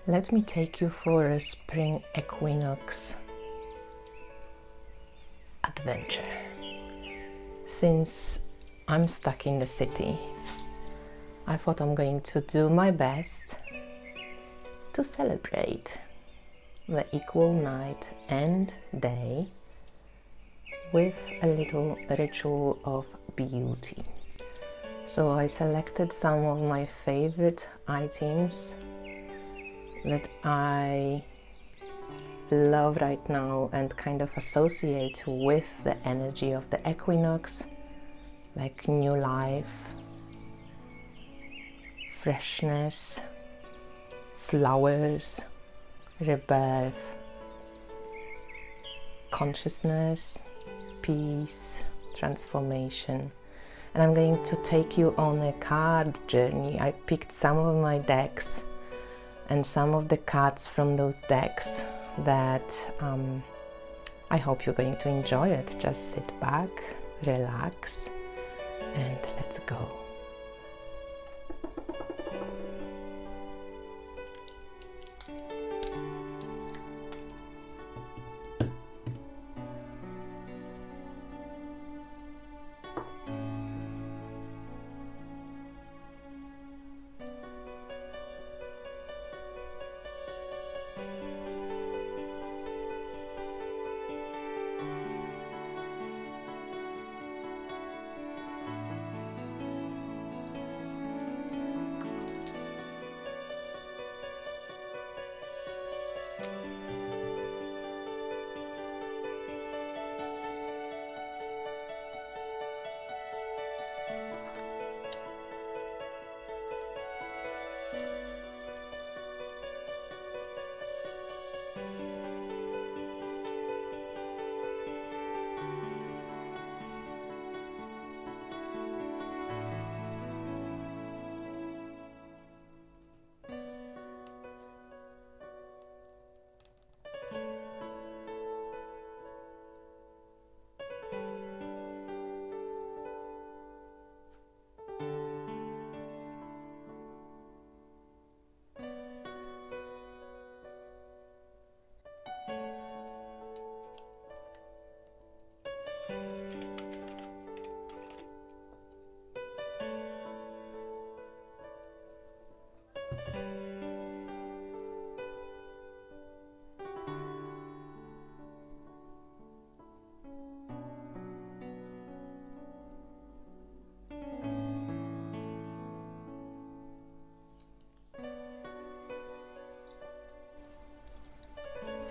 Let me take you for a spring equinox adventure. Since I'm stuck in the city, I thought I'm going to do my best to celebrate the equal night and day with a little ritual of beauty. So I selected some of my favorite items that I love right now and kind of associate with the energy of the equinox, like new life, freshness, flowers, rebirth, consciousness, peace, transformation. And I'm going to take you on a card journey. I picked some of my decks and some of the cards from those decks that I hope you're going to enjoy it. Just sit back, relax, and let's go.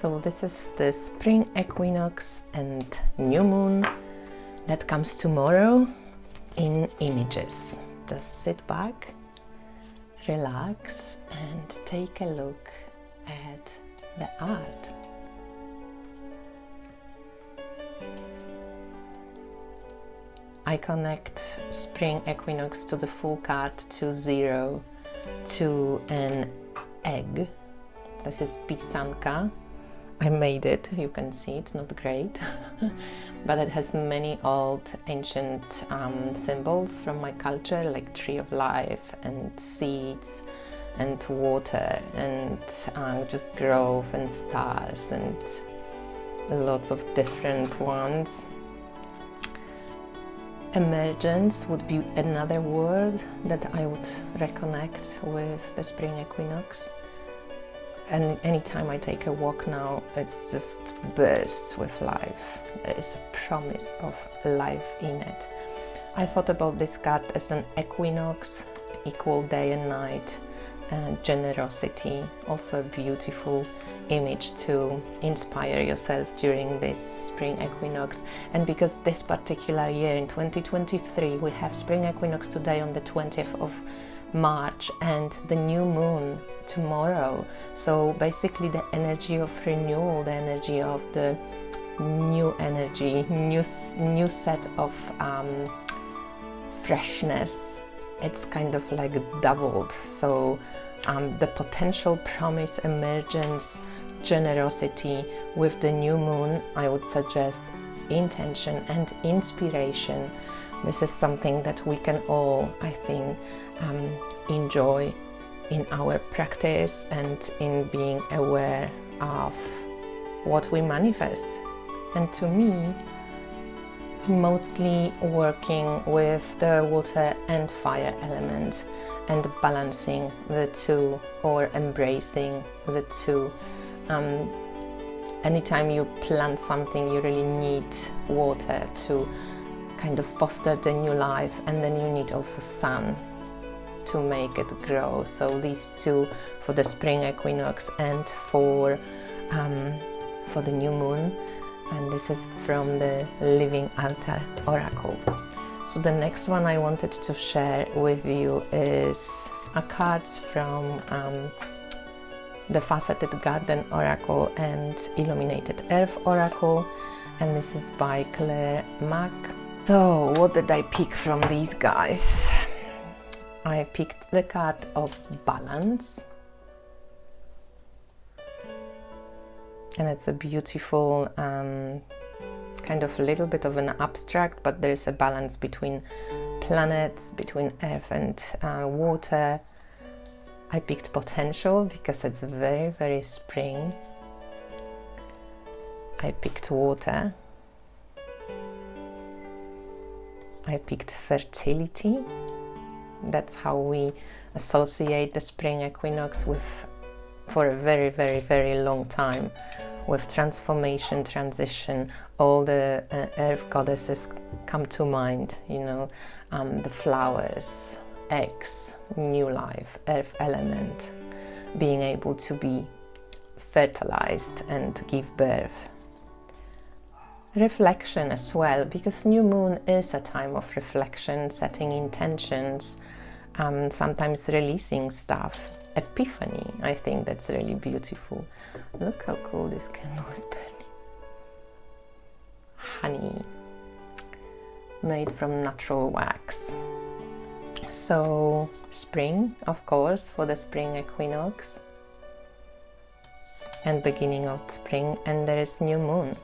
So this is the spring equinox and new moon that comes tomorrow in images. Just sit back, relax, and take a look at the art. I connect spring equinox to the full card, to 0, to an egg. This is pisanka. I made it, you can see it's not great, but it has many old ancient symbols from my culture, like tree of life and seeds and water and just growth and stars and lots of different ones. Emergence would be another word that I would reconnect with the spring equinox. And anytime I take a walk now, it's just bursts with life. There is a promise of life in it. I thought about this card as an equinox, equal day and night, and generosity. Also a beautiful image to inspire yourself during this spring equinox. And because this particular year in 2023 we have spring equinox today on the 20th of March and the new moon tomorrow, so basically the energy of renewal, the energy of the new energy, new set of freshness, it's kind of like doubled. So the potential promise, emergence, generosity with the new moon, I would suggest intention and inspiration. This is something that we can all, I think, enjoy in our practice and in being aware of what we manifest. And to me, mostly working with the water and fire element and balancing the two or embracing the two. Anytime you plant something, you really need water to kind of foster the new life, and then you need also sun to make it grow. So these two for the spring equinox and for the new moon. And this is from the Living Altar Oracle. So the next one I wanted to share with you is a cards from the Faceted Garden Oracle and Illuminated Earth Oracle, and this is by Claire Mack. So what did I pick from these guys? I picked the card of Balance, and it's a beautiful kind of a little bit of an abstract, but there's a balance between planets, between earth and water. I picked Potential because it's very, very spring. I picked Water. I picked Fertility. That's how we associate the spring equinox with, for a very, very, very long time, with transformation, transition. All the earth goddesses come to mind, you know, the flowers, eggs, new life, earth element, being able to be fertilized and give birth. Reflection as well, because new moon is a time of reflection, setting intentions, sometimes releasing stuff. Epiphany, I think that's really beautiful. Look how cool this candle is burning. Honey, made from natural wax. So spring, of course, for the spring equinox and beginning of spring, and there is new moon.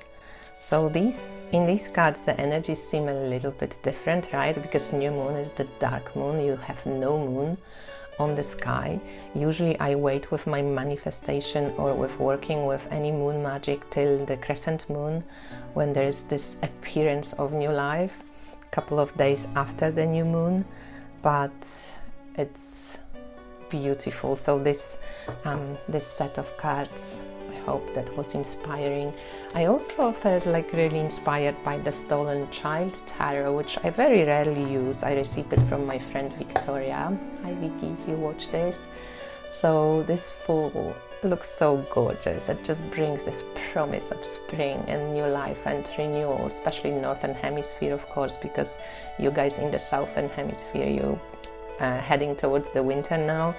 So in these cards the energies seem a little bit different, right? Because new moon is the dark moon, you have no moon on the sky. Usually I wait with my manifestation or with working with any moon magic till the crescent moon, when there is this appearance of new life, a couple of days after the new moon. But it's beautiful. So this set of cards, I hope that was inspiring. I also felt like really inspired by the Stolen Child Tarot, which I very rarely use. I received it from my friend Victoria. Hi Vicky, if you watch this. So this full looks so gorgeous. It just brings this promise of spring and new life and renewal, especially Northern Hemisphere, of course, because you guys in the Southern Hemisphere, you're heading towards the winter now.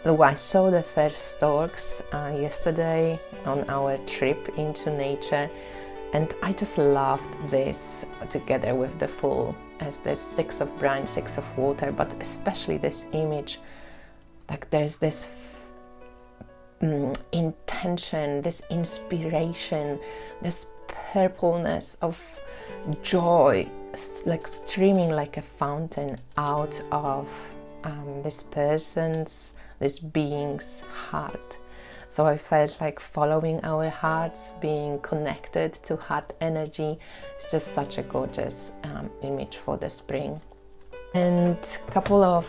I saw the first storks yesterday on our trip into nature, and I just loved this together with the full, as there's 6 of brine, 6 of water, but especially this image, like there's this intention, this inspiration, this purpleness of joy, like streaming like a fountain out of this being's heart. So I felt like following our hearts, being connected to heart energy. It's just such a gorgeous image for the spring. And a couple of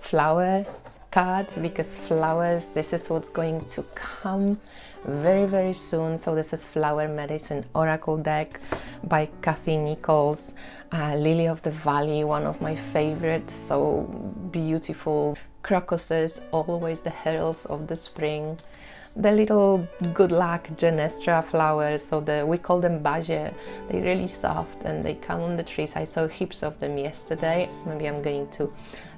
flower cards, because flowers, this is what's going to come very, very soon. So this is Flower Medicine Oracle deck by Kathy Nichols. Lily of the Valley, one of my favorites, so beautiful. Crocuses, always the heralds of the spring. The little good luck Genestra flowers, so we call them bazie. They're really soft and they come on the trees. I saw heaps of them yesterday. Maybe I'm going to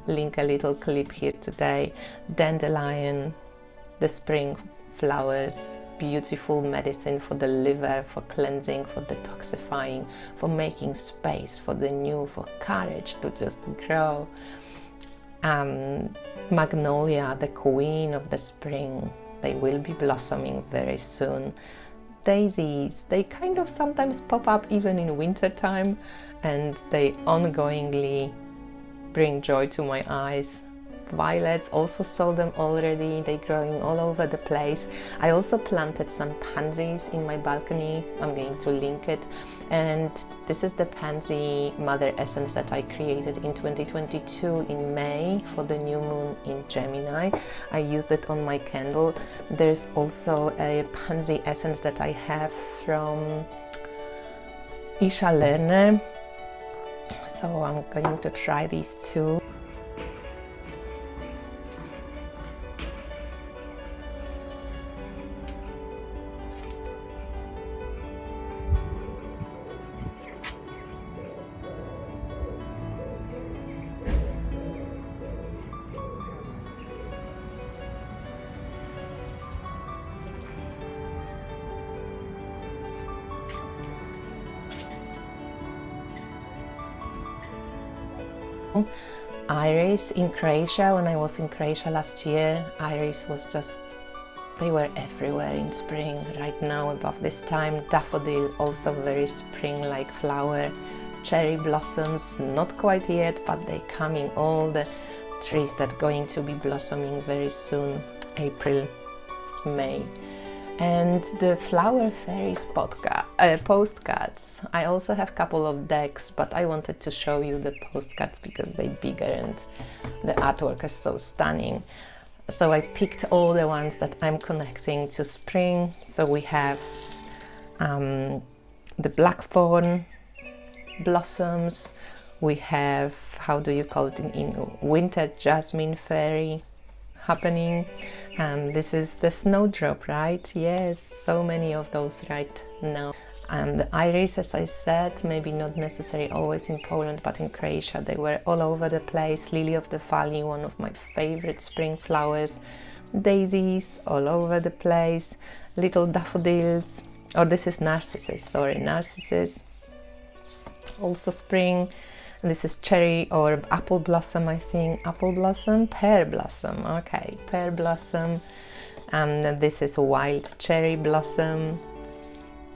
link a little clip here today. Dandelion, the spring flowers, beautiful medicine for the liver, for cleansing, for detoxifying, for making space for the new, for courage to just grow. Magnolia, the queen of the spring, they will be blossoming very soon. Daisies, they kind of sometimes pop up even in winter time, and they ongoingly bring joy to my eyes. violets, also saw them already. They're growing all over the place. I also planted some pansies in my balcony. I'm going to link it. And this is the pansy mother essence that I created in 2022 in May for the new moon in Gemini. I used it on my candle. There's also a pansy essence that I have from Isha Lerner. So I'm going to try these two. Iris in Croatia. When I was in Croatia last year, iris was just, they were everywhere in spring. Right now about this time, daffodil, also very spring-like flower. Cherry blossoms, not quite yet, but they come in all the trees that are going to be blossoming very soon, April, May. And the flower fairies postcards. I also have a couple of decks, but I wanted to show you the postcards because they're bigger and the artwork is so stunning. So I picked all the ones that I'm connecting to spring. So we have the blackthorn blossoms. We have, how do you call it in winter, jasmine fairy happening. This is the snowdrop, right? Yes, so many of those right now. And the iris, as I said, maybe not necessarily always in Poland, but in Croatia they were all over the place. Lily of the valley, one of my favorite spring flowers. Daisies all over the place. Little daffodils, or this is narcissus, sorry, narcissus. Also spring. This is cherry or apple blossom, I think. Apple blossom? Pear blossom, okay, pear blossom. And this is wild cherry blossom.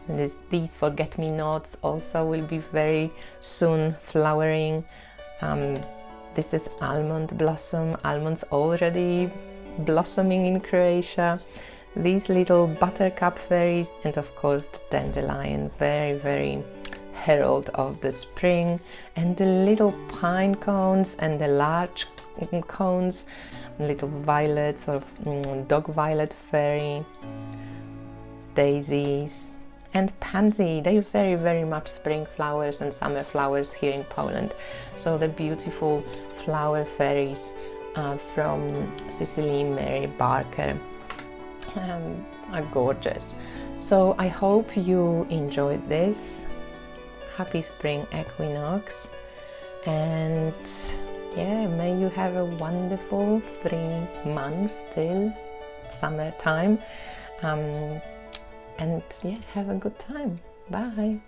And these forget-me-nots also will be very soon flowering. This is almond blossom. Almonds already blossoming in Croatia. These little buttercup fairies, and of course the dandelion, very, very herald of the spring, and the little pine cones and the large cones, little violets or dog violet fairy, daisies and pansy. They're very, very much spring flowers and summer flowers here in Poland. So the beautiful flower fairies from Cicely Mary Barker are gorgeous. So I hope you enjoyed this. Happy Spring Equinox, and yeah, may you have a wonderful 3 months till summertime, and yeah, have a good time. Bye.